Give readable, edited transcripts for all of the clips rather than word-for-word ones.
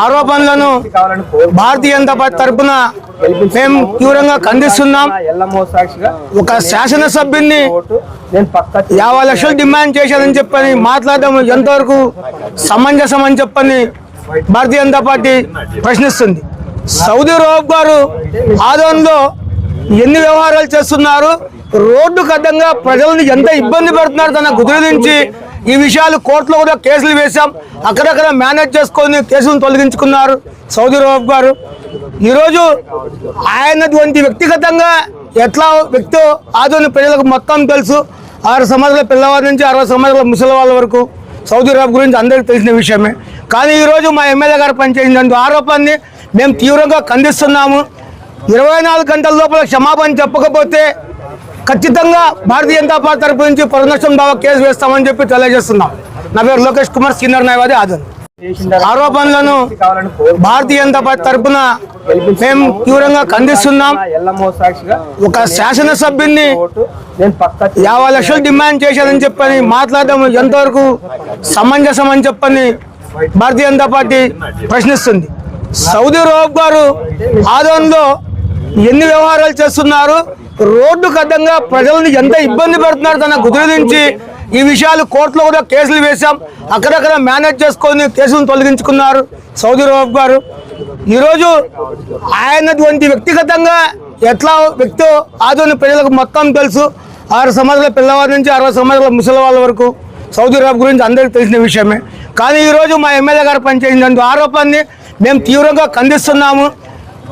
ఆరోపణలను భారతీయ జనతా పార్టీ తరఫున మేము తీవ్రంగా ఖండిస్తున్నాం. ఒక శాసనసభ్యుని 50 లక్షలు డిమాండ్ చేశారని చెప్పని మాట్లాడడం ఎంతవరకు సమంజసం అని చెప్పని భారతీయ జనతా పార్టీ ప్రశ్నిస్తుంది. సౌదీ రౌఫ్ గారు ఆదోన్లో ఎన్ని వ్యవహారాలు చేస్తున్నారు, రోడ్డుకు అడ్డంగా ప్రజలను ఎంత ఇబ్బంది పెడుతున్నారు తన గుర్తించి ఈ విషయాలు కోర్టులో కూడా కేసులు వేశాం. అక్కడక్కడ మేనేజ్ చేసుకొని కేసులను తొలగించుకున్నారు సౌదీ రౌఫ్ గారు. ఈరోజు ఆయనటువంటి వ్యక్తిగతంగా ఎట్లా వ్యక్తి ఆదోని ప్రజలకు మొత్తం తెలుసు. 6 సంవత్సరాల పిల్లవాడి నుంచి 60 సంవత్సరాల ముసలి వాళ్ళ వరకు సౌదీ రౌఫ్ గురించి అందరికీ తెలిసిన విషయమే. కానీ ఈరోజు మా ఎమ్మెల్యే గారు పనిచేసిన ఆరోపణని మేము తీవ్రంగా ఖండిస్తున్నాము. 24 గంటల లోపల క్షమాపణ చెప్పకపోతే ఖచ్చితంగా భారతీయ జనతా పార్టీ తరపు నుంచి పరమేశ్వరం బాబా కేసు వేస్తామని చెప్పి తెలియజేస్తున్నాం. నా పేరు లోకేష్ కుమార్, సీనియర్ న్యాయవాది, ఆదోన్. ఆరోపణలను భారతీయ జనతా పార్టీ తరఫున మేము తీవ్రంగా ఖండిస్తున్నాం. ఒక శాసనసభ్యుని 50 లక్షలు డిమాండ్ చేశారని చెప్పని మాట్లాడడం ఎంతవరకు సమంజసం అని చెప్పని భారతీయ జనతా పార్టీ ప్రశ్నిస్తుంది. సౌదీ రౌఫ్ గారు ఆదోన్లో ఎన్ని వ్యవహారాలు చేస్తున్నారు, రోడ్డుకు అడ్డంగా ప్రజలను ఎంత ఇబ్బంది పెడుతున్నారు తన గుర్తించి ఈ విషయాలు కోర్టులో కూడా కేసులు వేశాం. అక్కడక్కడ మేనేజ్ చేసుకొని కేసులను తొలగించుకున్నారు సౌదీ రౌఫ్ గారు. ఈరోజు ఆయనటువంటి వ్యక్తిగతంగా ఎట్లా వ్యక్తి ఆదోని ప్రజలకు మొత్తం తెలుసు. 6 సంవత్సరాల పిల్లవాడి నుంచి 60 సంవత్సరాల ముసలి వాళ్ళ వరకు సౌదీ రౌఫ్ గురించి అందరికీ తెలిసిన విషయమే. కానీ ఈరోజు మా ఎమ్మెల్యే గారు పనిచేసిన ఆరోపణని మేము తీవ్రంగా ఖండిస్తున్నాము.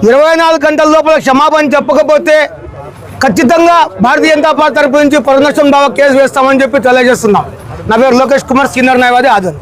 24 గంటల లోపల క్షమాపణ చెప్పకపోతే ఖచ్చితంగా భారతీయ జనతా పార్టీ తరపు నుంచి పరమేశ్వరం బాబా కేసు వేస్తామని చెప్పి తెలియజేస్తున్నాం. నా పేరు లోకేష్ కుమార్, సీనియర్ న్యాయవాది, ఆదోన్.